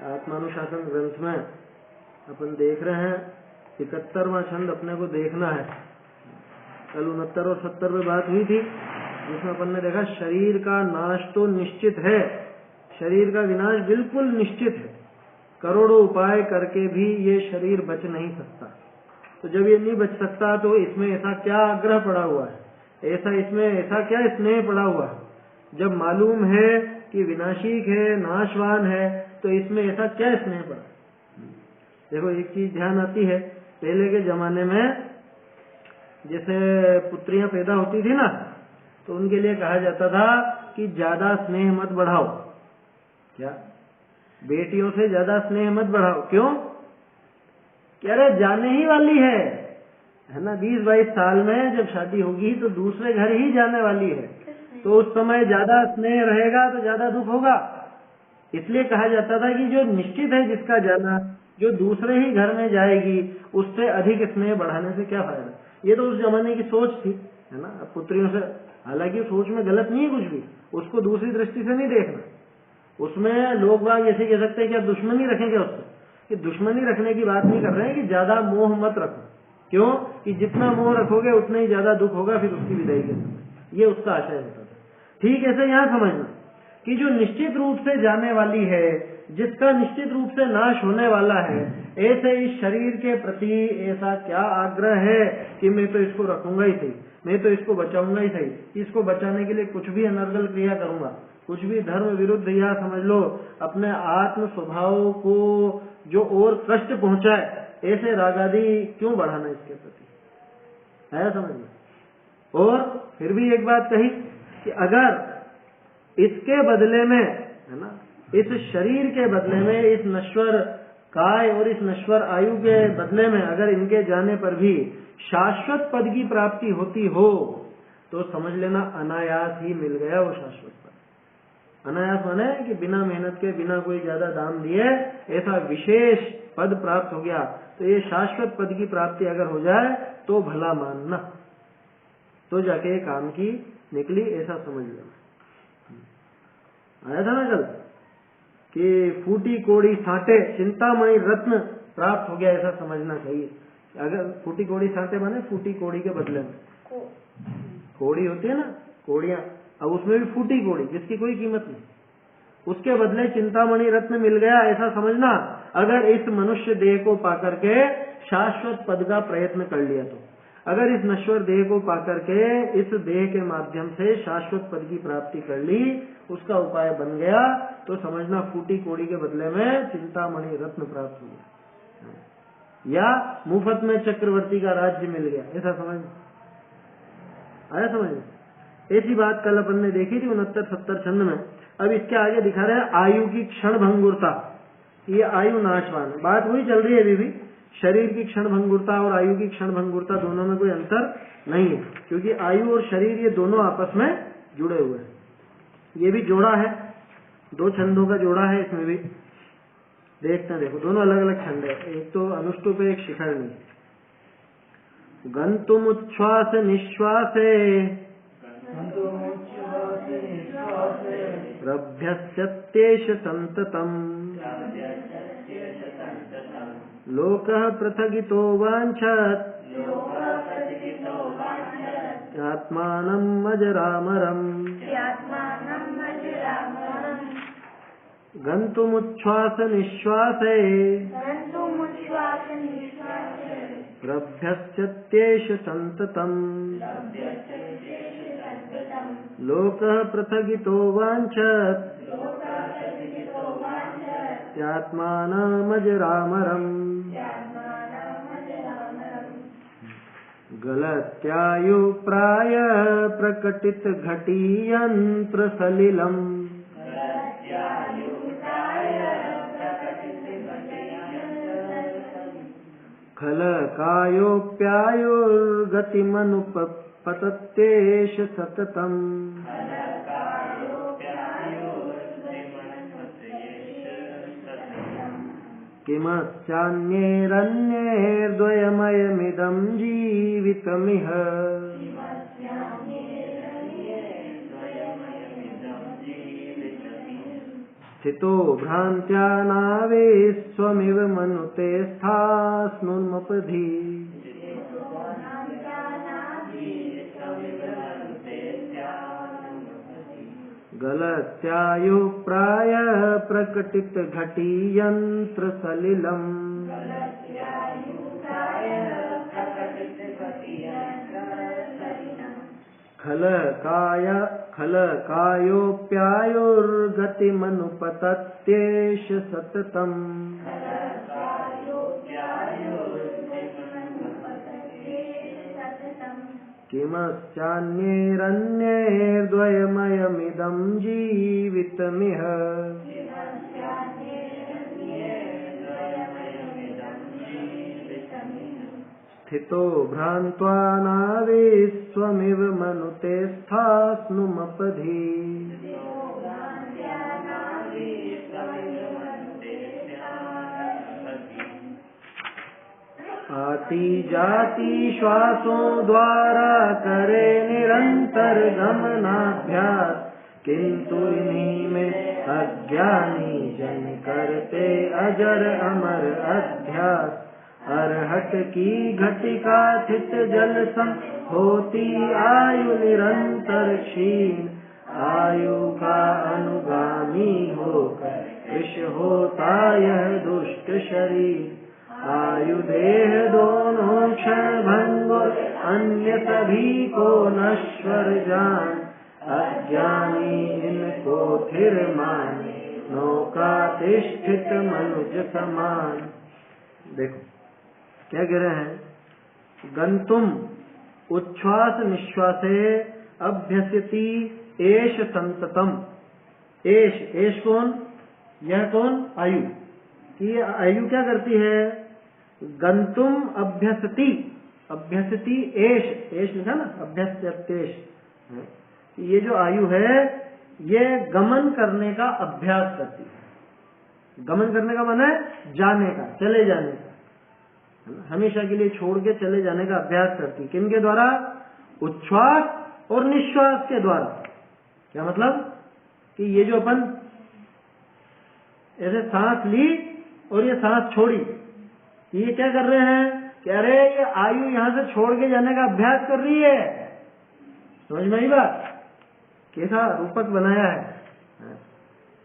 आत्मानुशासन ग्रंथ में अपन देख रहे हैं 71वां छंद अपने को देखना है। कल 69 और 70 में बात हुई थी, जिसमें अपन ने देखा शरीर का नाश तो निश्चित है, शरीर का विनाश बिल्कुल निश्चित है, करोड़ों उपाय करके भी ये शरीर बच नहीं सकता। तो जब ये नहीं बच सकता तो इसमें ऐसा क्या आग्रह पड़ा हुआ है, इसमें ऐसा क्या स्नेह पड़ा हुआ है? जब मालूम है कि विनाशिक है, नाशवान है, तो इसमें ऐसा क्या स्नेह पड़ा? देखो एक चीज ध्यान आती है, पहले के जमाने में जैसे पुत्रियां पैदा होती थी ना, तो उनके लिए कहा जाता था कि ज्यादा स्नेह मत बढ़ाओ। क्या? बेटियों से ज्यादा स्नेह मत बढ़ाओ। क्यों? कह रहे जाने ही वाली है ना, 20-22 साल में जब शादी होगी तो दूसरे घर ही जाने वाली है, तो उस समय ज्यादा स्नेह रहेगा तो ज्यादा दुख होगा। इसलिए कहा जाता था कि जो निश्चित है जिसका जाना, जो दूसरे ही घर में जाएगी, उससे अधिक स्नेह बढ़ाने से क्या फायदा। ये तो उस जमाने की सोच थी, है ना। पुत्रियों से, हालांकि सोच में गलत नहीं है कुछ भी, उसको दूसरी दृष्टि से नहीं देखना। उसमें लोग बाग ऐसे कह सकते हैं कि आप दुश्मनी रखेंगे उससे, कि दुश्मनी रखने की बात नहीं कर रहे हैं कि ज्यादा मोह मत रखो। क्यों? कि जितना मोह रखोगे उतना ही ज्यादा दुख होगा फिर उसकी विदाई के समय। ये उसका आशय होता था। ठीक ऐसे यहाँ समझना कि जो निश्चित रूप से जाने वाली है, जिसका निश्चित रूप से नाश होने वाला है, ऐसे इस शरीर के प्रति ऐसा क्या आग्रह है कि मैं तो इसको रखूंगा ही सही, मैं तो इसको बचाऊंगा ही सही, इसको बचाने के लिए कुछ भी अनर्गल क्रिया करूंगा, कुछ भी धर्म विरुद्ध, या समझ लो अपने आत्म स्वभाव को जो और कष्ट पहुंचाए, ऐसे रागादि क्यों बढ़ाना इसके प्रति, है समझ में। और फिर भी एक बात कही कि अगर इसके बदले में, है ना, इस शरीर के बदले में, इस नश्वर काय और इस नश्वर आयु के बदले में अगर इनके जाने पर भी शाश्वत पद की प्राप्ति होती हो, तो समझ लेना अनायास ही मिल गया वो शाश्वत पद। अनायास माने कि बिना मेहनत के, बिना कोई ज्यादा दाम दिए ऐसा विशेष पद प्राप्त हो गया। तो ये शाश्वत पद की प्राप्ति अगर हो जाए तो भला मानना, तो जाके काम की निकली, ऐसा समझ लेना। आया था ना कल कि फूटी कोड़ी साटे चिंतामणि रत्न प्राप्त हो गया, ऐसा समझना चाहिए। अगर फूटी कोड़ी साटे माने फूटी कोड़ी के बदले में कोड़ी होती है ना, कोड़ियां, अब उसमें भी फूटी कोड़ी जिसकी कोई कीमत नहीं, उसके बदले चिंतामणि रत्न मिल गया, ऐसा समझना। अगर इस मनुष्य देह को पाकर के शाश्वत पद का प्रयत्न कर लिया, तो अगर इस नश्वर देह को पाकर के इस देह के माध्यम से शाश्वत पद की प्राप्ति कर ली, उसका उपाय बन गया, तो समझना फूटी कोड़ी के बदले में चिंतामणि रत्न प्राप्त हो गया, या मुफ्त में चक्रवर्ती का राज्य मिल गया, ऐसा समझ आया समझ। ऐसी बात कल अपन ने देखी थी 69-70 छंद में। अब इसके आगे दिखा रहे हैं आयु की क्षण भंगुरता, ये आयु नाशवान है। बात वही चल रही है अभी भी, शरीर की क्षण भंगुरता और आयु की क्षण भंगुरता, दोनों में कोई अंतर नहीं है, क्योंकि आयु और शरीर ये दोनों आपस में जुड़े हुए हैं। ये भी जोड़ा है, 2 छंदों का जोड़ा है इसमें भी। देखते हैं, देखो दोनों अलग अलग छंद है, एक तो अनुष्टुप है, एक शिखरणी। गंतुम उच्छ्वास निश्वासे रभ्यस्यत्येष संततम् लोकः पृथगितो वाञ्छत् आत्मानं अजरामरम्। गन्तुमुच्छ्वास निश्वासे रभ्यस्यत्येष संततम् लोकः पृथगितो वाञ्छत् आत्मानमजरामरम्। गलत्यायु प्राय प्रकटित घटीयंत्र सलिलम् खल कायोप्यायुर्गतिमनुपतत्येष सततम्। किमस्यान्यैरन्यैर्द्वयमयमिदं जीवितमिह स्थितो भ्रान्त्या नावेष्वमिव मनुते स्थास्नुन्मपधि गलत्यायु प्राय प्रकटित घटी यंत्र सलिलम् खलकायोप्यायुर्गतिमनुपतत्येष सततम् किमस्यान्यैरन्यैर्द्वयमयमिदं जीवितमिह स्थितो भ्रान्त्वा नावेष्वमिव मनुते स्थास्नुमपधि आती जाती श्वासों द्वारा करे निरंतर गमनाभ्यास किंतु इन्हीं में अज्ञानी जन करते अजर अमर अध्यास अरहट की घटिका थित जल सम होती आयु निरंतर क्षीण आयु का अनुगामी होकर विष होता यह दुष्ट शरीर आयु देह दोनों क्षण भंगुर अन्य सभी को नश्वर जान अज्ञानी इनको थिर माने नौका तिष्ठित मनुज समान। देखो क्या कह रहे हैं, गंतुम उच्छ्वास निश्वासे अभ्यस्यति एष संततम। एष कौन, यह कौन, आयु। कि आयु क्या करती है, गंतुम अभ्यसति, अभ्यसति एष, एष लिखा ना, अभ्यस्यतेष। ये जो आयु है ये गमन करने का अभ्यास करती है। गमन करने का माने जाने का, चले जाने का, हमेशा के लिए छोड़ के चले जाने का अभ्यास करती। किनके द्वारा, उच्छ्वास और निश्वास के द्वारा। क्या मतलब कि ये जो अपन ऐसे सांस ली और ये सांस छोड़ी, ये क्या कर रहे हैं कि अरे ये आयु यहां से छोड़ के जाने का अभ्यास कर रही है। समझ में आई बात, कैसा रूपक बनाया है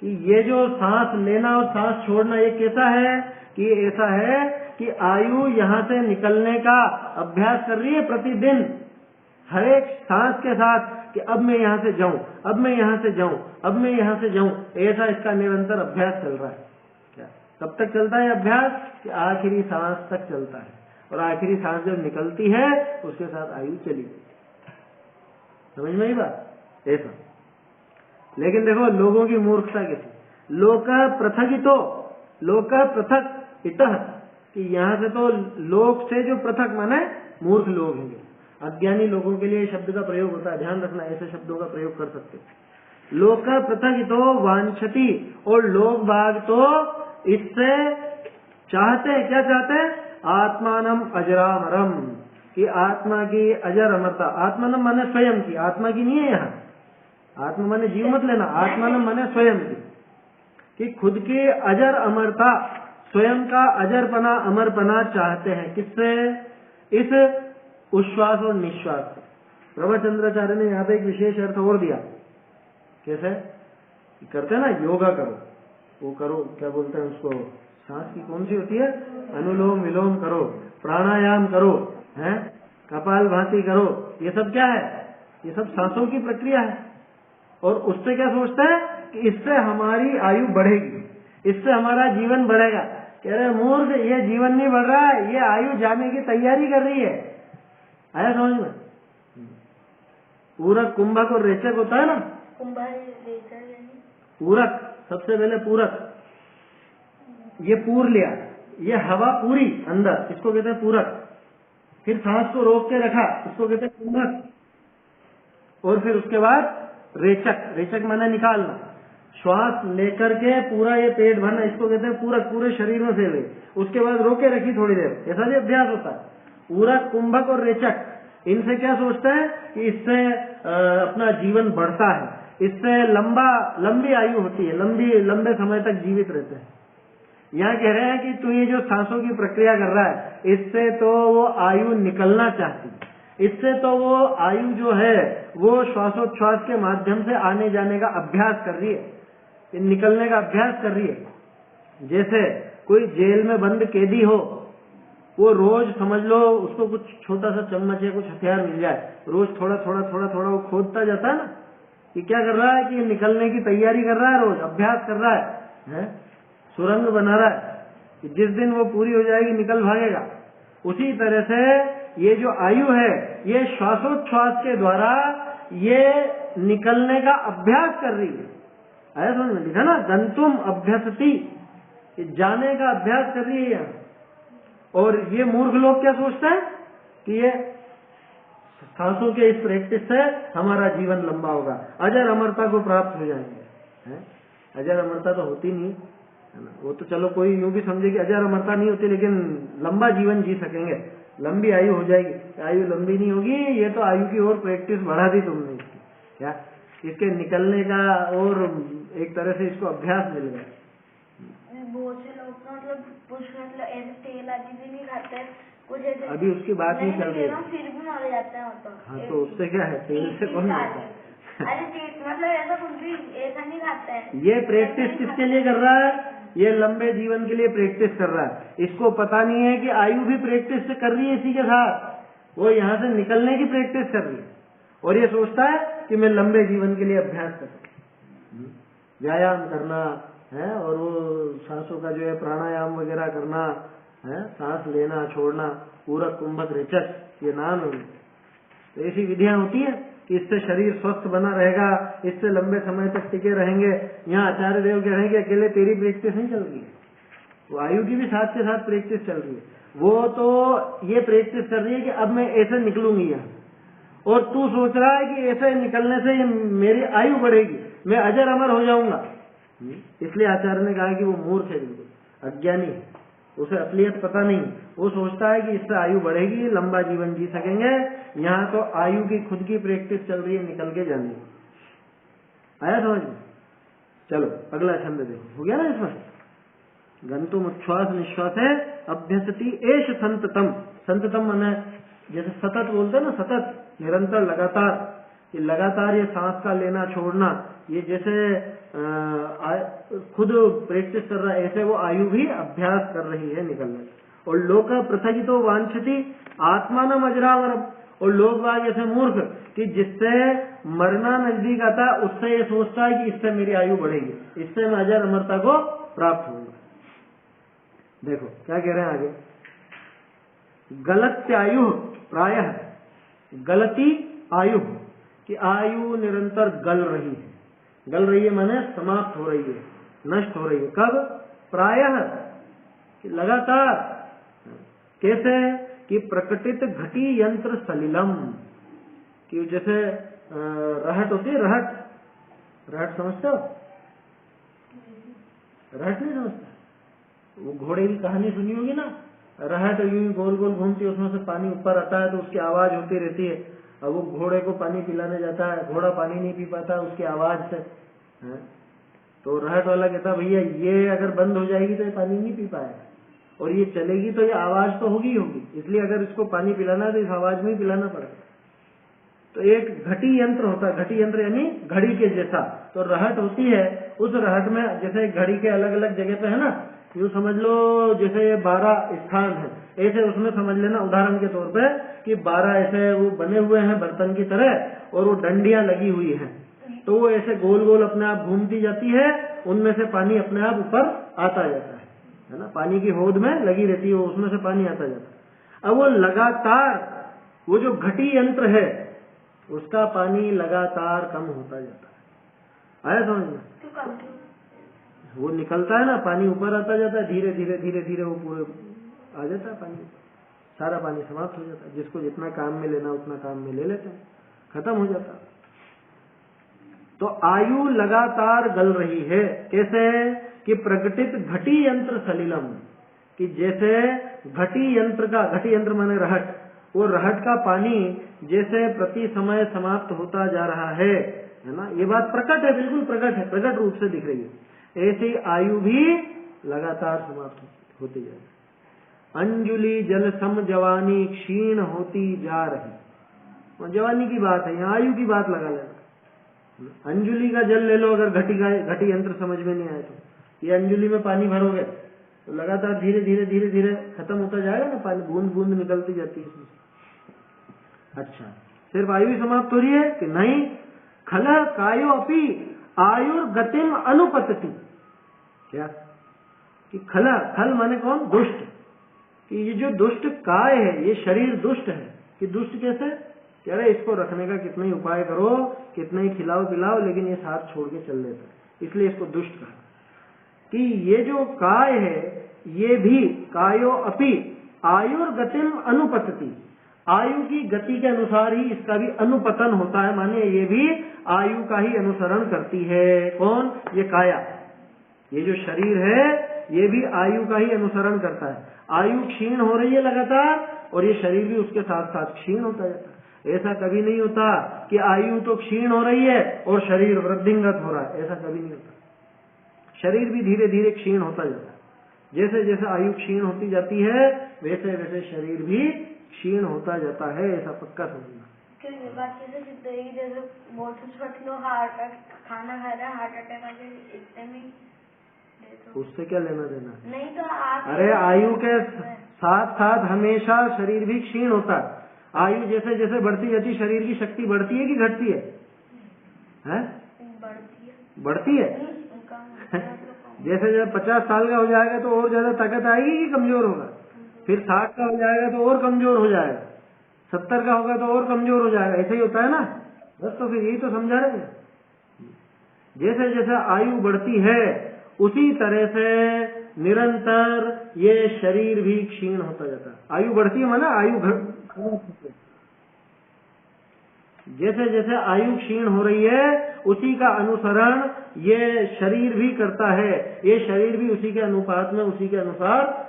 कि ये जो सांस लेना और सांस छोड़ना ये कैसा है कि ऐसा है कि आयु यहाँ से निकलने का अभ्यास कर रही है प्रतिदिन, हर एक सांस के साथ कि अब मैं यहाँ से जाऊं, अब मैं यहाँ से जाऊं, अब मैं यहाँ से जाऊं, ऐसा इसका निरंतर अभ्यास चल रहा है। क्या कब तक चलता है अभ्यास, कि आखिरी सांस तक चलता है, और आखिरी सांस जब निकलती है उसके साथ आयु चली गई। समझ में आई बात, ऐसा। लेकिन देखो लोगों की मूर्खता कैसी, लोक पृथगितो, लोक पृथक इतः, कि यहाँ से तो लोक से जो पृथक माने मूर्ख लोग हैं। अज्ञानी लोगों के लिए शब्द का प्रयोग होता है, ध्यान रखना, ऐसे शब्दों का प्रयोग कर सकते। लोक पृथगितो वांछति, और लोग बाग तो इससे चाहते हैं, क्या चाहते हैं, आत्मानम अजरामरम, कि आत्मा की अजर अमरता। आत्मानम माने स्वयं की, आत्मा की नहीं है यहाँ, आत्मा माने जीव मत लेना, आत्मानम माने स्वयं की, कि खुद की अजर अमरता, स्वयं का अजरपना अमरपना चाहते हैं। किससे, इस उच्छ्वास और निश्वास से। प्रभुचंद्राचार्य ने यहाँ पे एक विशेष अर्थ और दिया। कैसे करते हैं ना, योगा करो, वो करो, क्या बोलते हैं उसको, सांस की कौन सी होती है, अनुलोम विलोम करो, प्राणायाम करो, हैं, कपालभाति करो, ये सब क्या है, ये सब सांसों की प्रक्रिया है। और उससे क्या सोचते हैं कि इससे हमारी आयु बढ़ेगी, इससे हमारा जीवन बढ़ेगा। कह रहे मूर्ख, ये जीवन नहीं बढ़ रहा है, ये आयु जाने की तैयारी कर रही है। आया समझ में। पूरक, कुंभक और रेचक होता है ना, पूरक, सबसे पहले पूरक, ये पूर लिया, ये हवा पूरी अंदर, इसको कहते हैं पूरक। फिर सांस को रोक के रखा, इसको कहते हैं कुंभक। और फिर उसके बाद रेचक, रेचक माने निकालना, श्वास लेकर के पूरा ये पेट भरना, इसको कहते हैं पूरक, पूरे शरीर में फैले। उसके बाद रोके रखी थोड़ी देर, ऐसा भी अभ्यास होता है। पूरक, कुंभक और रेचक, इनसे क्या सोचते हैं कि इससे अपना जीवन बढ़ता है, इससे लंबी आयु होती है, लंबे समय तक जीवित रहते हैं। यहाँ कह रहे हैं कि तू ये जो सांसों की प्रक्रिया कर रहा है, इससे तो वो आयु निकलना चाहती है, इससे तो वो आयु जो है वो श्वासोच्छ्वास के माध्यम से आने जाने का अभ्यास कर रही है, निकलने का अभ्यास कर रही है। जैसे कोई जेल में बंद कैदी हो, वो रोज समझ लो उसको कुछ छोटा सा चम्मच या कुछ हथियार मिल जाए, रोज थोड़ा थोड़ा वो खोदता जाता है ना, कि क्या कर रहा है कि निकलने की तैयारी कर रहा है, रोज अभ्यास कर रहा है? सुरंग बना रहा है कि जिस दिन वो पूरी हो जाएगी निकल भागेगा। उसी तरह से ये जो आयु है, ये श्वासोच्छ्वास के द्वारा ये निकलने का अभ्यास कर रही है। ऐसा समझ में लिखा ना, गंतुम अभ्यसती, जाने का अभ्यास कर रही है यहाँ। और ये मूर्ख लोग क्या सोचते हैं कि ये सांसों के इस प्रैक्टिस से हमारा जीवन लंबा होगा, अजर अमरता को प्राप्त हो जाएंगे। अजर अमरता तो होती नहीं है ना, वो तो चलो कोई यूं भी समझे कि अजर अमरता नहीं होती, लेकिन लंबा जीवन जी सकेंगे, लंबी आयु हो जाएगी। आयु लंबी नहीं होगी, ये तो आयु की और प्रैक्टिस बढ़ा दी तुमने इसकी, क्या इसके निकलने का और एक तरह से इसको अभ्यास मिल गया। बहुत से लोग मतलब ऐसे तेल आदि भी नहीं खाते, कुछ ऐसे अभी उसकी बात नहीं चल रही है, फिर भी मर जाते हैं मतलब। हाँ तो उससे क्या है, तेल से कौन मरता है? अरे मतलब ऐसा कुछ भी ऐसा नहीं खाता है। ये प्रैक्टिस किसके लिए कर रहा है? ये लंबे जीवन के लिए प्रैक्टिस कर रहा है। इसको पता नहीं है कि आयु भी प्रैक्टिस कर रही है इसी के साथ, वो यहाँ से निकलने की प्रैक्टिस कर रही है, और ये सोचता है कि मैं लंबे जीवन के लिए अभ्यास करूं, व्यायाम करना है, और वो सांसों का जो है प्राणायाम वगैरह करना है, सांस लेना छोड़ना, पूरक कुंभक रेचक, ये नाम है। तो ऐसी विधियां होती है कि इससे शरीर स्वस्थ बना रहेगा, इससे लंबे समय तक टिके रहेंगे। यहाँ आचार्य देव कह रहे हैं कि अकेले तेरी प्रैक्टिस नहीं चल रही है, वो आयु की भी साथ के साथ प्रैक्टिस चल रही है। वो तो ये प्रैक्टिस कर रही है कि अब मैं ऐसे निकलूंगी यहाँ, और तू सोच रहा है कि ऐसे निकलने से मेरी आयु बढ़ेगी, मैं अजर अमर हो जाऊंगा। इसलिए आचार्य ने कहा कि वो मूर्ख है, बिल्कुल अज्ञानी है, उसे असलियत पता नहीं। वो सोचता है कि इससे आयु बढ़ेगी, लंबा जीवन जी सकेंगे। यहाँ तो आयु की खुद की प्रैक्टिस चल रही है निकल के जाने। आया समझ में? चलो अगला छंद देखो, हो गया ना इसमें। गंतुम उच्छ्वास निश्वास है अभ्यसती एष संततम। संततम माने जैसे सतत बोलते ना, सतत निरंतर लगातार, ये लगातार ये सांस का लेना छोड़ना, ये जैसे खुद प्रैक्टिस कर रहा है, ऐसे वो आयु भी अभ्यास कर रही है निकलने। और लोक प्रथगितो वांछति आत्मानम अजरामरम, और लोग बाग ऐसे मूर्ख कि जिससे मरना नजदीक आता है उससे ये सोचता है कि इससे मेरी आयु बढ़ेगी, इससे मैं अजर अमरता को प्राप्त होऊंगा। देखो क्या कह रहे हैं आगे, गलत्यायु प्रायः, गलती आयु कि आयु निरंतर गल रही है माने समाप्त हो रही है, नष्ट हो रही है। कब? प्रायः कि लगातार। कैसे? कि प्रकटित घटी यंत्र सलिलम, कि जैसे रहट होती है, रहट समझते हो? रहट नहीं समझते? वो घोड़े की कहानी सुनी होगी ना, रहट यूं गोल गोल घूमती है, उसमें से पानी ऊपर आता है तो उसकी आवाज होती रहती है। अब वो घोड़े को पानी पिलाने जाता है, घोड़ा पानी नहीं पी पाता उसकी आवाज से, तो रहट वाला कहता भैया ये अगर बंद हो जाएगी तो ये पानी नहीं पी पाएगा, और ये चलेगी तो ये आवाज तो होगी, इसलिए अगर इसको पानी पिलाना है तो इस आवाज में ही पिलाना पड़ेगा। तो एक घटी यंत्र होता है, घटी यंत्र यानी घड़ी के जैसा। तो रहट होती है, उस रहट में जैसे घड़ी के अलग अलग जगह पे है ना, यूँ समझ लो जैसे ये 12 स्थान है, ऐसे उसमें समझ लेना उदाहरण के तौर पे कि 12 ऐसे वो बने हुए हैं बर्तन की तरह, और वो डंडियां लगी हुई हैं, तो वो ऐसे गोल गोल अपने आप घूमती जाती है, उनमें से पानी अपने आप ऊपर आता जाता है ना, पानी की होद में लगी रहती है, उसमें से पानी आता जाता है। अब वो लगातार, वो जो घटी यंत्र है उसका पानी लगातार कम होता जाता है। आया समझ में? वो निकलता है ना, पानी ऊपर आता जाता है, धीरे धीरे वो पूरे आ जाता है पानी, सारा पानी समाप्त हो जाता है। जिसको जितना काम में लेना उतना काम में ले लेते हैं, खत्म हो जाता है। तो आयु लगातार गल रही है। कैसे? कि प्रकटित घटी यंत्र सलिलम, कि जैसे घटी यंत्र माने रहट, वो रहट का पानी जैसे प्रति समय समाप्त होता जा रहा है, है ना, ये बात प्रकट है, बिल्कुल प्रकट है, प्रकट रूप से दिख रही है। ऐसे ही आयु भी लगातार समाप्त होती जाएगी। अंजुलि जल सम जवानी क्षीण होती जा रही, और जवानी की बात है, यहाँ आयु की बात लगा लेना। अंजुलि का जल ले लो, अगर घटी यंत्र समझ में नहीं आए तो ये अंजुलि में पानी भरोगे तो लगातार धीरे धीरे धीरे धीरे खत्म होता जाएगा ना, पानी बूंद बूंद निकलती जाती है इसमें। अच्छा, सिर्फ आयु ही समाप्त हो रही है कि नहीं? खल कायो अपि आयुर्गतिम अनुपतति। क्या कि खल माने कौन? दुष्ट। कि ये जो दुष्ट काय है, ये शरीर दुष्ट है। कि दुष्ट कैसे? कह रहे इसको रखने का कितना ही उपाय करो, कितना ही खिलाओ पिलाओ, लेकिन ये साथ छोड़ के चल देता है, इसलिए इसको दुष्ट कहा। कि ये जो काय है ये भी कायो अपि आयुर्गतिम अनुपतति, आयु की गति के अनुसार ही इसका भी अनुपतन होता है, माने ये भी आयु का ही अनुसरण करती है। कौन? ये काया, ये जो शरीर है ये भी आयु का ही अनुसरण करता है। आयु क्षीण हो रही है लगातार, और ये शरीर भी उसके साथ साथ क्षीण होता जाता है। ऐसा कभी नहीं होता कि आयु तो क्षीण हो रही है और शरीर वृद्धिंगत हो रहा है, ऐसा कभी नहीं होता। शरीर भी धीरे धीरे क्षीण होता जाता है। जैसे जैसे आयु क्षीण होती जाती है वैसे वैसे शरीर भी क्षीण होता जाता है, ऐसा पक्का समझना। खाना खा रहा, हार्ट अटैक आ गया, इतने में उससे क्या लेना देना? नहीं तो आप, अरे आयु के साथ साथ हमेशा शरीर भी क्षीण होता है। आयु जैसे जैसे बढ़ती जाती शरीर की शक्ति बढ़ती है कि घटती है? बढ़ती है। जैसे जब 50 साल का हो जाएगा तो और ज्यादा ताकत आएगी कि कमजोर होगा? फिर 60 का हो जाएगा तो और कमजोर हो जाएगा, 70 का होगा तो और कमजोर हो जाएगा, ऐसा ही होता है ना। बस तो फिर यही तो समझा रहे हैं। जैसे जैसे आयु बढ़ती है उसी तरह से निरंतर ये शरीर भी क्षीण होता जाता है। आयु बढ़ती है माना आयु जैसे जैसे आयु क्षीण हो रही है उसी का अनुसरण ये शरीर भी करता है। ये शरीर भी उसी के अनुपात में, उसी के अनुसार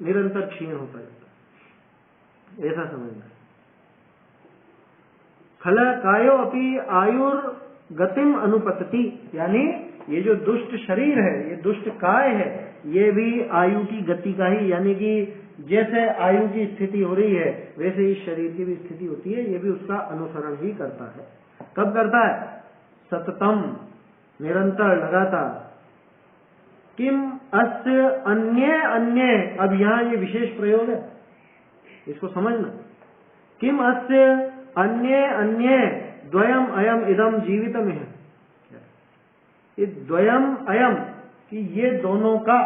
निरंतर क्षीण होता जाता है, ऐसा समझना। खल कायो अपि आयुर्गतिम अनुपतति, यानी ये जो दुष्ट शरीर है, ये दुष्ट काय है, ये भी आयु की गति का ही, यानी कि जैसे आयु की स्थिति हो रही है वैसे ही शरीर की भी स्थिति होती है, ये भी उसका अनुसरण ही करता है। कब करता है? सततम, निरंतर, लगातार। किम अस्य अन्य अन्य, अब यहाँ ये विशेष प्रयोग है, इसको समझना। किम अस्य अन्य अन्य द्वयम अयम इदम जीवितम है। ये द्वयम अयम कि ये दोनों का,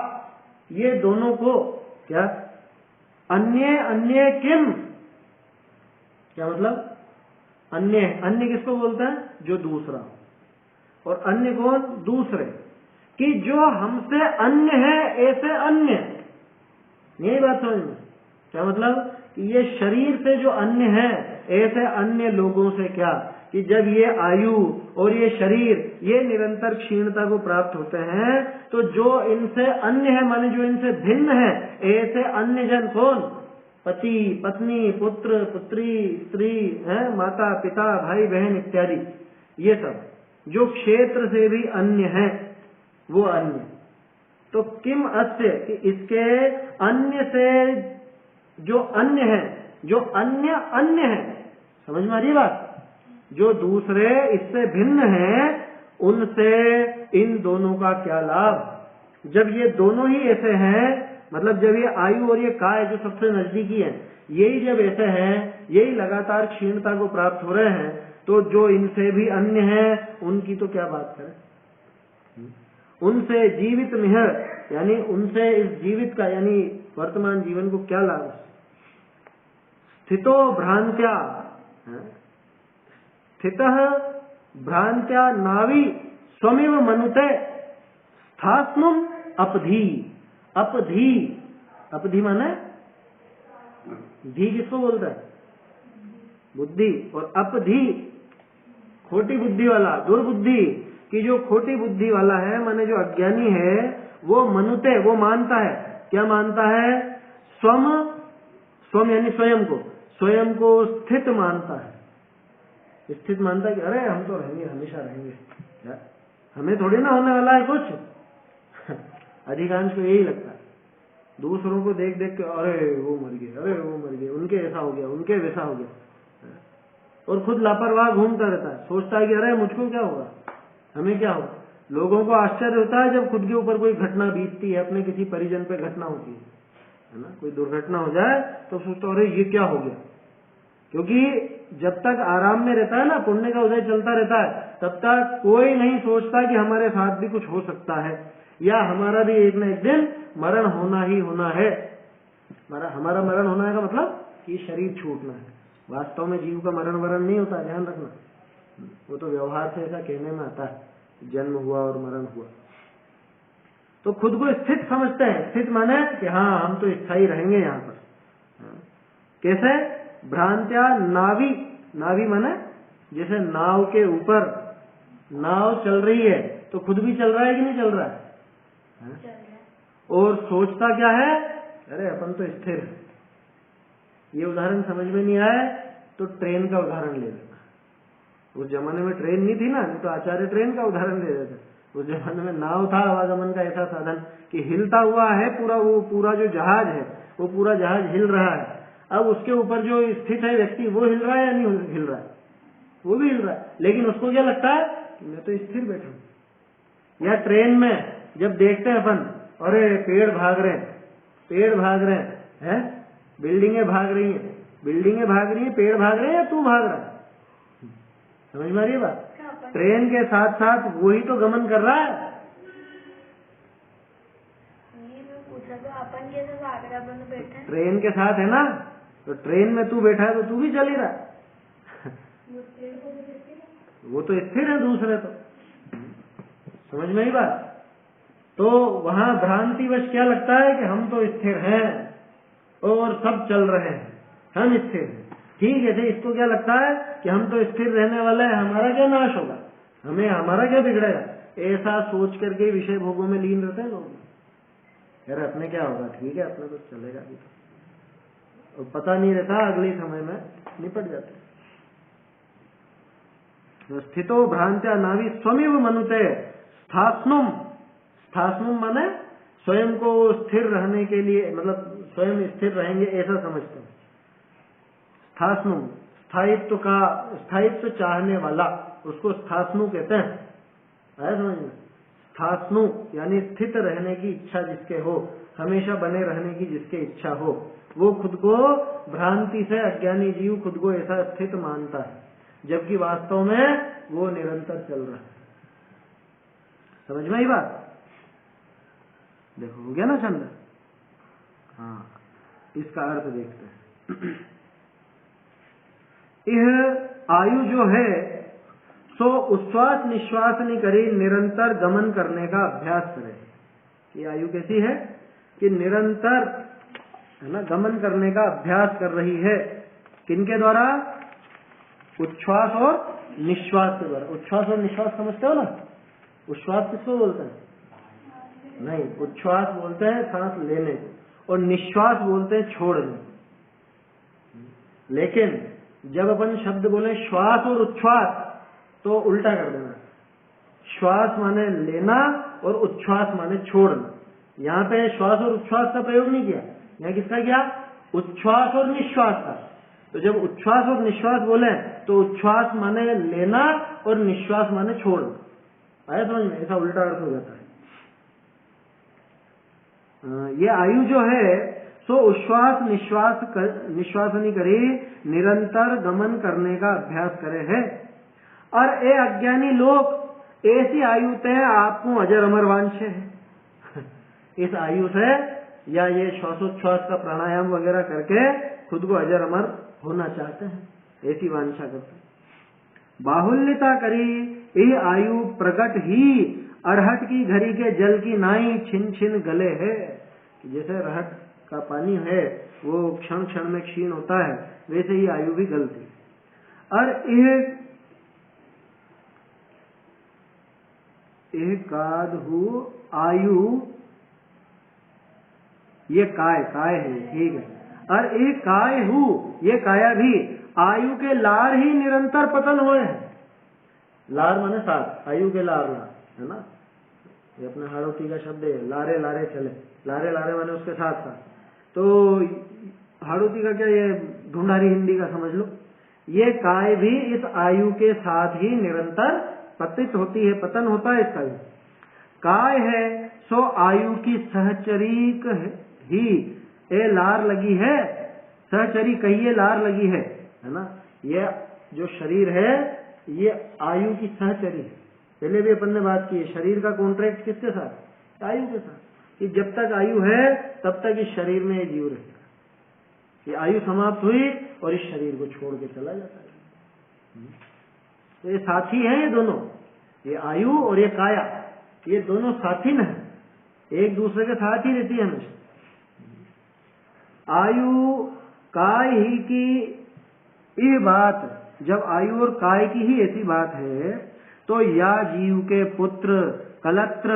ये दोनों को, क्या अन्य अन्य किम, क्या मतलब? अन्य, अन्य किसको बोलते हैं? जो दूसरा, और अन्य कौन? दूसरे। कि जो हमसे अन्य है ऐसे अन्य, यही बात समझ में। क्या मतलब? कि ये शरीर से जो अन्य है ऐसे अन्य लोगों से, क्या कि जब ये आयु और ये शरीर ये निरंतर क्षीणता को प्राप्त होते हैं तो जो इनसे अन्य है, माने जो इनसे भिन्न है, ऐसे अन्य जन कौन? पति पत्नी, पुत्र पुत्री, स्त्री है, माता पिता, भाई बहन इत्यादि, ये सब जो क्षेत्र से भी अन्य है वो अन्य। तो किम अस्य, कि इसके अन्य से जो अन्य है, जो अन्य अन्य है, समझ में आ रही बात? जो दूसरे इससे भिन्न हैं उनसे इन दोनों का क्या लाभ? जब ये दोनों ही ऐसे हैं, मतलब जब ये आयु और ये काय जो सबसे नजदीकी है, यही जब ऐसे हैं, यही लगातार क्षीणता को प्राप्त हो रहे हैं, तो जो इनसे भी अन्य हैं उनकी तो क्या बात करें? उनसे जीवित मिह, यानी उनसे इस जीवित का यानी वर्तमान जीवन को क्या लाभ? स्थितो भ्रांत्या, स्थितः भ्रांत्या नावी स्वमिव मनुते स्थास्नुम अपधी। अपधी, अपधी माने धी किसको बोलता है? बुद्धि। और अपधी खोटी बुद्धि वाला, दुर्बुद्धि की जो खोटी बुद्धि वाला है, माने जो अज्ञानी है, वो मनुते, वो मानता है। क्या मानता है? स्वम, स्वम यानी स्वयं को, स्वयं को स्थित मानता है। स्थित मानता है कि अरे हम तो रहेंगे, हमेशा रहेंगे, क्या हमें थोड़ी ना होने वाला है कुछ। अधिकांश को यही लगता है। दूसरों को देख देख के अरे वो मर गए, अरे वो मर गए, उनके ऐसा हो गया, उनके वैसा हो गया, और खुद लापरवाह घूमता रहता है, सोचता है कि अरे मुझको क्या होगा, हमें क्या होगा। लोगों को आश्चर्य होता है जब खुद के ऊपर कोई घटना बीतती है, अपने किसी परिजन पे घटना होती है ना, कोई दुर्घटना हो जाए तो सोचता अरे ये क्या हो गया। क्योंकि जब तक आराम में रहता है ना, पुण्य का उदय चलता रहता है, तब तक कोई नहीं सोचता कि हमारे साथ भी कुछ हो सकता है, या हमारा भी एक न एक दिन मरण होना ही होना है। हमारा मरण होना है का मतलब कि शरीर छूटना है। वास्तव में जीव का मरण वरण नहीं होता, ध्यान रखना। वो तो व्यवहार से ऐसा कहने में आता है, जन्म हुआ और मरण हुआ। तो खुद को स्थित समझते हैं। स्थित माने कि हाँ हम तो स्थायी रहेंगे यहाँ पर। कैसे? भ्रांत्या नावी, नावी माने जैसे नाव के ऊपर नाव चल रही है तो खुद भी चल रहा है कि नहीं चल रहा है? और सोचता क्या है, अरे अपन तो स्थिर है। ये उदाहरण समझ में नहीं आए तो ट्रेन का उदाहरण ले लेना। उस जमाने में ट्रेन नहीं थी ना, नहीं तो आचार्य ट्रेन का उदाहरण दे देते। उस जमाने में नाव था, आवागमन का ऐसा साधन कि हिलता हुआ है पूरा, वो पूरा जो जहाज है वो पूरा जहाज हिल रहा है। अब उसके ऊपर जो स्थित है व्यक्ति, वो हिल रहा है या नहीं हिल रहा है? वो भी हिल रहा है, लेकिन उसको क्या लगता है कि मैं तो स्थिर बैठा हूं। या ट्रेन में जब देखते हैं अपन, अरे पेड़ भाग रहे हैं, पेड़ भाग रहे हैं, बिल्डिंगें भाग रही हैं, बिल्डिंगें भाग रही हैं, पेड़ भाग रहे हैं, या तू भाग रहा है? समझ में आ रही है बात? ट्रेन के साथ साथ वही तो गमन कर रहा है। तो अपन कैसे भाग रहा है? बैठे ट्रेन के साथ है ना, तो ट्रेन में तू बैठा है तो तू भी चल ही रहा है। वो तो स्थिर है, दूसरे तो। समझ में ही बात? तो वहां भ्रांतिवश क्या लगता है कि हम तो स्थिर हैं और सब चल रहे हैं, हम स्थिर हैं। ठीक है, इसको क्या लगता है कि हम तो स्थिर रहने वाले हैं, हमारा क्या नाश होगा, हमें हमारा क्या बिगड़ेगा। ऐसा सोच करके विषय भोगों में लीन रहते हैं लोग। यार अपने क्या होगा, ठीक है अपने तो चलेगा भी, तो पता नहीं रहता, अगले समय में निपट जाते। स्थितो भ्रांत्या नावी स्वमिव मनुते स्थास्नुम। स्थास्नुम माने स्वयं को स्थिर रहने के लिए, मतलब स्वयं स्थिर रहेंगे ऐसा समझते हैं। स्थास्नु, स्थायित्व का, स्थायित्व चाहने वाला, उसको स्थास्नु कहते हैं। आया समझ में? स्थास्नु यानी स्थित रहने की इच्छा जिसके हो, हमेशा बने रहने की जिसके इच्छा हो, वो खुद को भ्रांति से अज्ञानी जीव खुद को ऐसा स्थित मानता है, जबकि वास्तव में वो निरंतर चल रहा है। समझ में आई बात? देखो हो गया ना छंद? हाँ, इसका अर्थ देखते हैं। यह आयु जो है सो उच्छ्वास निश्वास नहीं करे, निरंतर गमन करने का अभ्यास करे। ये आयु कैसी है कि निरंतर है ना गमन करने का अभ्यास कर रही है। किनके द्वारा? उच्छ्वास और निश्वास के द्वारा। उच्छ्वास और निश्वास समझते हो ना? उच्छ्वास किसको बोलते हैं? नहीं, उच्छ्वास बोलते हैं सांस लेने को, और निश्वास बोलते हैं छोड़ने। लेकिन जब अपन शब्द बोले श्वास और उच्छ्वास तो उल्टा कर देना। श्वास माने लेना और उच्छ्वास माने छोड़ना। यहाँ पे श्वास और उच्छ्वास का प्रयोग नहीं किया, यहाँ किसका किया? उच्छ्वास और निश्वास का। तो जब उच्छ्वास और निश्वास बोले तो उच्छ्वास माने लेना और निश्वास माने छोड़ना। आया समझ में? ऐसा उल्टा अर्थ हो जाता है। ये आयु जो है सो उच्छ्वास निश्वास नहीं करे, निरंतर गमन करने का अभ्यास करे है। और ए अज्ञानी लोग ऐसी आयु तय आपको अजर अमर वांछे है। इस आयु से या ये श्वासोच्छ्वास का प्राणायाम वगैरह करके खुद को अजर अमर होना चाहते हैं, ऐसी वांछा करते हैं। बाहुल्यता करी यह आयु प्रकट ही अरहट की घड़ी के जल की नाई छिन छिन गले है। जैसे रहट का पानी है वो क्षण क्षण में क्षीण होता है, वैसे ही आयु भी गलती। और एकाधु आयु, ये काय है, ठीक है। और एक काय हु, ये काया भी आयु के लार ही निरंतर पतन हुए हैं। लार माने साथ, आयु के लार है ना, ये अपने हाड़ोती का शब्द है, लारे लारे चले, लारे लारे माने उसके साथ साथ। तो हाड़ोती का क्या, ये ढूंढारी हिंदी का समझ लो। ये काय भी इस आयु के साथ ही निरंतर पतित होती है, पतन होता है इसका। काय है सो आयु की सहचरीक ही ए लार लगी है, सहचरी कहिए लार लगी है ना। ये जो शरीर है ये आयु की सहचरी है। पहले भी अपन ने बात की है, शरीर का कॉन्ट्रैक्ट किसके साथ, आयु के साथ, कि जब तक आयु है तब तक इस शरीर में ये जीव रहेगा। ये आयु समाप्त हुई और इस शरीर को छोड़ के चला जाता है। तो ये साथी हैं ये दोनों, ये आयु और ये काया, ये दोनों साथी न है, एक दूसरे के साथ ही रहती है हमेशा। आयु काय ही की ये बात, जब आयु और काय की ही ऐसी बात है तो या जीव के पुत्र कलत्र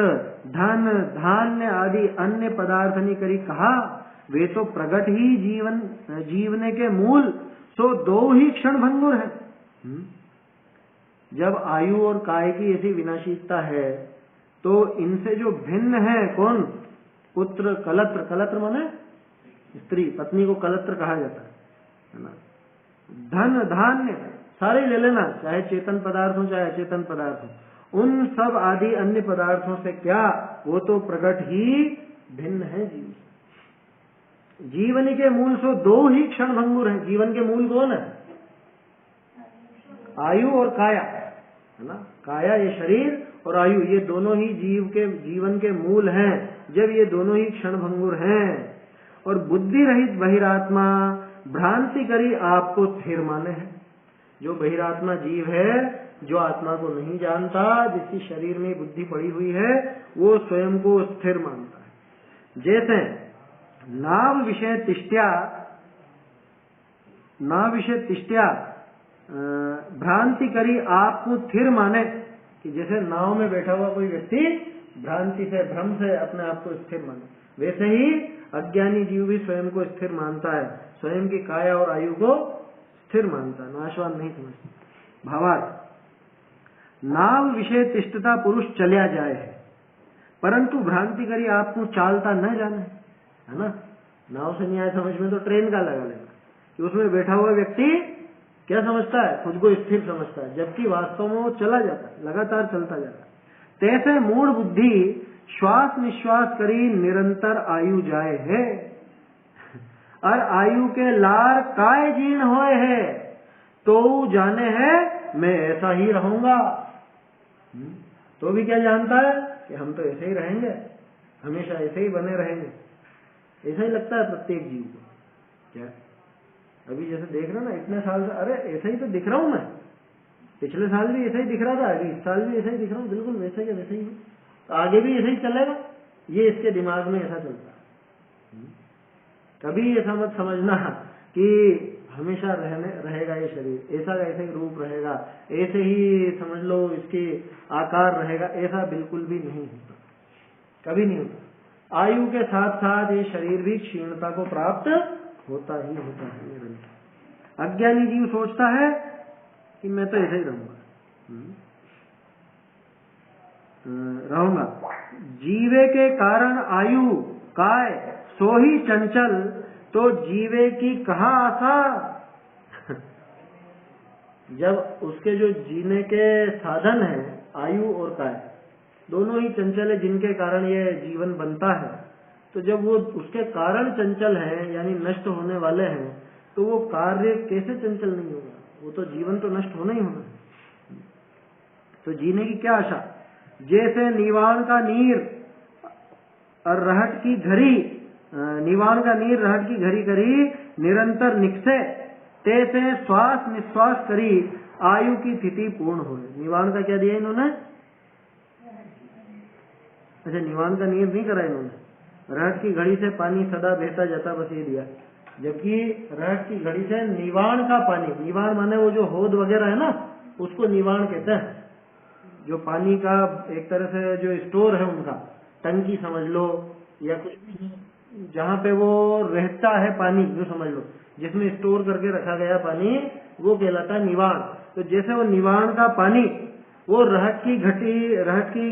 धन धान्य आदि अन्य पदार्थ नहीं करी कहा, वे तो प्रगट ही जीवने के मूल सो दो ही क्षण भंगुर है। जब आयु और काय की ऐसी विनाशीता है तो इनसे जो भिन्न है कौन, पुत्र कलत्र, कलत्र माने स्त्री, पत्नी को कलत्र कहा जाता है ना। धन धान्य सारे ले लेना, चाहे चेतन पदार्थ हो चाहे अचेतन पदार्थ हो, उन सब आदि अन्य पदार्थों से क्या, वो तो प्रगट ही भिन्न है जीव। जीवन के मूल सो दो ही क्षण भंगुर है। जीवन के मूल कौन है, आयु और काया है ना। काया ये शरीर और आयु ये दोनों ही जीव के जीवन के मूल हैं। जब ये दोनों ही क्षण भंगुर हैं और बुद्धि रहित बहिरात्मा भ्रांति करी आपको स्थिर माने है। जो बहिरात्मा जीव है, जो आत्मा को नहीं जानता, जिसकी शरीर में बुद्धि पड़ी हुई है, वो स्वयं को स्थिर मानता है। जैसे नाव विषय तिष्ठ्या भ्रांति करी आपको स्थिर माने, कि जैसे नाव में बैठा हुआ कोई व्यक्ति भ्रांति से, भ्रम से अपने आप को स्थिर माने, वैसे ही अज्ञानी जीव भी स्वयं को स्थिर मानता है, स्वयं की काया और आयु को स्थिर मानता है, नाशवान नहीं समझता। भावार्थ, नाव विषय तिष्ठता पुरुष चलिया जाए है, परंतु भ्रांति करी आपको चालता न जाने, है ना। नाव से न्याय समझ में तो ट्रेन का लगा लेना, कि उसमें बैठा हुआ व्यक्ति क्या समझता है, खुद को स्थिर समझता है, जबकि वास्तव में वो चला जाता है, लगातार चलता जाता है। तैसे मूढ़ बुद्धि श्वास निश्वास करी निरंतर आयु जाए है, और आयु के लार काय जीर्ण होए है, तो जाने है मैं ऐसा ही रहूंगा। तो भी क्या जानता है कि हम तो ऐसे ही रहेंगे, हमेशा ऐसे ही बने रहेंगे। ऐसा ही लगता है प्रत्येक जीव को। क्या अभी जैसे देख रहे ना, इतने साल से अरे ऐसा ही तो दिख रहा हूं मैं, पिछले साल भी ऐसा ही दिख रहा था, अभी इस साल भी ऐसा ही दिख रहा हूँ, बिल्कुल वैसे के वैसे ही, तो आगे भी ऐसा ही चलेगा। ये इसके दिमाग में ऐसा चलता है। कभी ऐसा मत समझना कि हमेशा रहेगा ये शरीर, ऐसा का ऐसा ही रूप रहेगा, ऐसे ही समझ लो इसके आकार रहेगा, ऐसा बिल्कुल भी नहीं होता, कभी नहीं होता। आयु के साथ साथ ये शरीर भी क्षीणता को प्राप्त होता ही होता है। अज्ञानी जीव सोचता है कि मैं तो ऐसे ही रहूंगा। जीवे के कारण आयु काय सो ही चंचल, तो जीवे की कहाँ आशा। जब उसके जो जीने के साधन है आयु और काय दोनों ही चंचल है, जिनके कारण ये जीवन बनता है, तो जब वो उसके कारण चंचल है यानी नष्ट होने वाले हैं, तो वो कार्य कैसे चंचल नहीं होगा, वो तो जीवन तो नष्ट होना ही होना है। तो जीने की क्या आशा। जैसे नीवाण का नीर और रहट की घड़ी, नीवाण का नीर रहट की घड़ी करी निरंतर निकसे, तैसे श्वास निश्वास करी आयु की स्थिति पूर्ण हो। नीवाण का क्या दिया इन्होंने, अच्छा नीवाण का नीर नहीं करा इन्होंने, रहट की घड़ी से पानी सदा बहता जाता, बस ये दिया। जबकि रहट की घड़ी से नीवाण का पानी, नीवाण माने वो जो होद वगैरह है ना, उसको नीवाण कहते हैं। जो पानी का एक तरह से जो स्टोर है उनका, टंकी समझ लो या कुछ भी, जहाँ पे वो रहता है पानी, जो समझ लो जिसमें स्टोर करके रखा गया पानी, वो कहलाता है निवाण। तो जैसे वो निवाण का पानी वो रहट की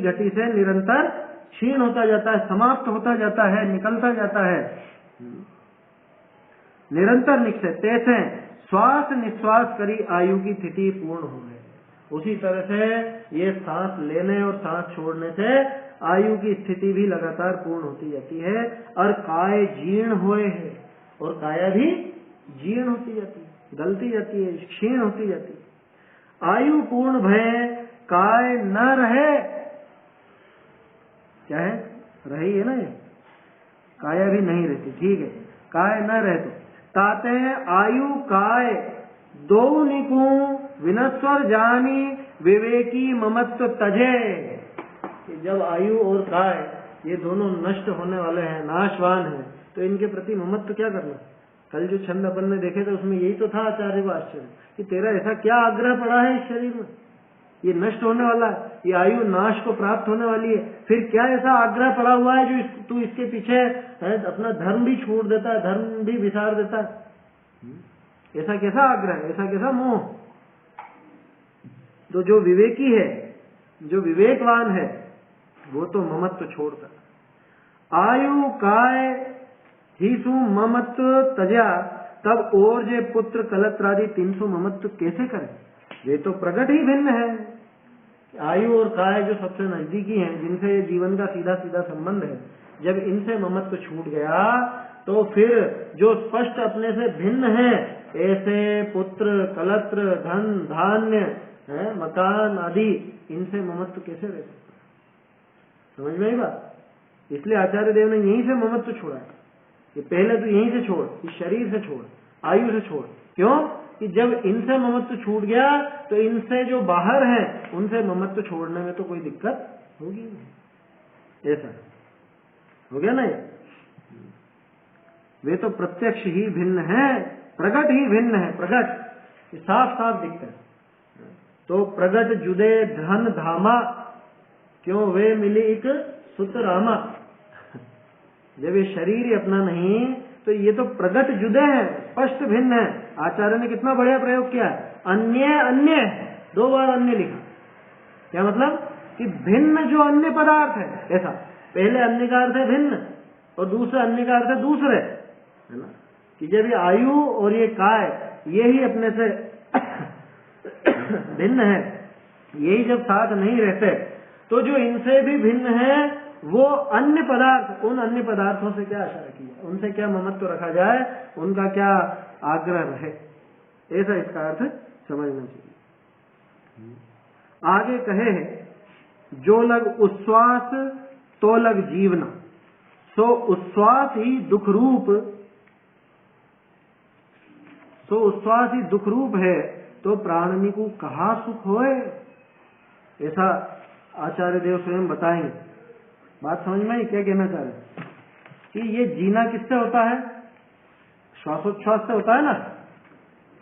घटी से निरंतर क्षीण होता जाता है, समाप्त होता जाता है, निकलता जाता है, निरंतर निकसे तैसे श्वास निश्वास करी आयु की स्थिति पूर्ण हो गई। उसी तरह से ये सांस लेने और सांस छोड़ने से आयु की स्थिति भी लगातार पूर्ण होती जाती है। और काय जीर्ण हुए है, और काया भी जीर्ण होती जाती है, गलती जाती है, क्षीण होती जाती है। आयु पूर्ण भय काय न रहे, क्या है, रही है ना, ये काया भी नहीं रहती, ठीक है, काय न रहे तो ताते आयु काय दो निकू विनस्वर जानी विवेकी ममत्व तजे। जब आयु और काय ये दोनों नष्ट होने वाले हैं, नाशवान हैं, तो इनके प्रति ममत्व क्या करना। कल जो छंद अपन ने देखे थे उसमें यही तो था आचार्य को आश्चर्य कि तेरा ऐसा क्या आग्रह पड़ा है इस शरीर में, ये नष्ट होने वाला है, ये आयु नाश को प्राप्त होने वाली है, फिर क्या ऐसा आग्रह पड़ा हुआ है जो तू इसके पीछे है, अपना धर्म भी छोड़ देता है, धर्म भी विसार देता है। ऐसा कैसा आग्रह, ऐसा कैसा मोह। तो जो विवेकी है, जो विवेकवान है, वो तो ममत्व छोड़ता। आयु काय ही सु ममत्व तजा, तब और जे पुत्र कलत्रादि 300 ममत्व कैसे करें, वे तो प्रकट ही भिन्न है। आयु और काय जो सबसे नजदीकी हैं, जिनसे जीवन का सीधा सीधा संबंध है, जब इनसे ममत्व छूट गया तो फिर जो स्पष्ट अपने से भिन्न है, ऐसे पुत्र कलत्र धन धान्य है, मकान आदि, इनसे ममत्व कैसे रह सकता है। समझ में आई बात। इसलिए आचार्य देव ने यहीं से ममत्व छोड़ा है कि पहले तो यहीं से छोड़, इस शरीर से छोड़, आयु से छोड़। क्यों कि जब इनसे ममत्व छूट गया तो इनसे जो बाहर है उनसे ममत्व छोड़ने में तो कोई दिक्कत होगी नहीं। ऐसा हो गया ना। ये वे तो प्रत्यक्ष ही भिन्न है, प्रकट ही भिन्न है, प्रकट साफ साफ दिखता है। तो प्रगट जुदे धन धामा, क्यों वे मिली एक सुतरामा। जब ये शरीर ही अपना नहीं तो ये तो प्रगट जुदे हैं, स्पष्ट भिन्न है। आचार्य ने कितना बढ़िया प्रयोग किया, अन्य अन्य, 2 बार अन्य लिखा। क्या मतलब कि भिन्न जो अन्य पदार्थ है, ऐसा पहले अन्य का अर्थ है भिन्न और दूसरा अन्य का अर्थ है दूसरे, है ना। कि जब ये आयु और ये काय ये ही अपने से भिन्न है, यही जब साथ नहीं रहते तो जो इनसे भी भिन्न है वो अन्य पदार्थ, उन अन्य पदार्थों से क्या आशा रखी जाए, उनसे क्या ममत्व रखा जाए, उनका क्या आग्रह रहे, ऐसा इसका अर्थ समझना चाहिए। आगे कहे हैं जो लग उच्छ्वास तो लग जीवना, सो उच्छ्वास ही दुख रूप, सो उच्छ्वास ही दुख रूप है, तो प्राणनी को कहा सुख होए। ऐसा आचार्य देव स्वयं बताएंगे। बात समझ में आई क्या कहना चाह रहे कि ये जीना किससे होता है, श्वासोच्छ्वास से होता है ना।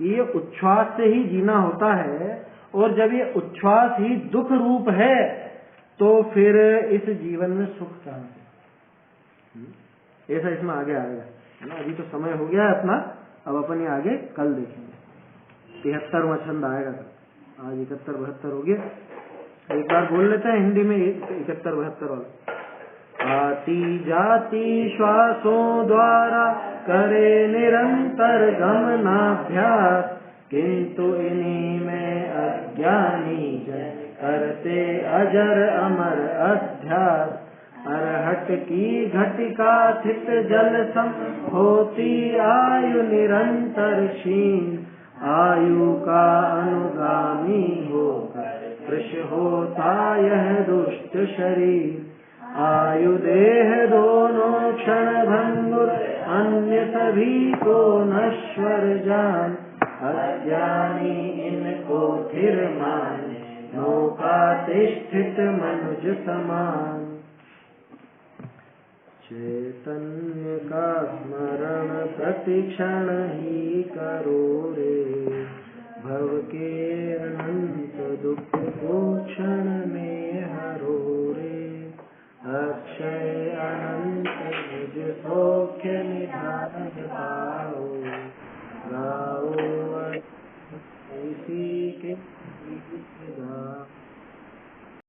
ये उच्छ्वास से ही जीना होता है, और जब ये उच्छ्वास ही दुख रूप है तो फिर इस जीवन में सुख कहां से। ऐसा इसमें आगे आएगा, है ना। अभी तो समय हो गया है अपना, अब अपन ये आगे कल देखेंगे। 73वां छंद आएगा, आज 71-72 हो गया। एक बार बोल लेते हैं हिंदी में 71-72 वाला। आती जाती श्वासों द्वारा करे निरंतर गमनाभ्यास, किंतु इन्हीं में अज्ञानी जन करते अजर अमर अध्यास। अरहट की घटिका स्थित जल सम होती आयु निरंतर क्षीण, आयु का अनुगामी होकर वृष होता यह दुष्ट शरीर। आयु देह दोनों क्षण भंगुर, अन्य सभी को नश्वर जान। अज्ञानी इनको फिर माने, नौकातिष्ठित मनुज समान। चैतन्य का स्मरण प्रतिक्षण ही करो रे, भव के अनंत दुख को क्षण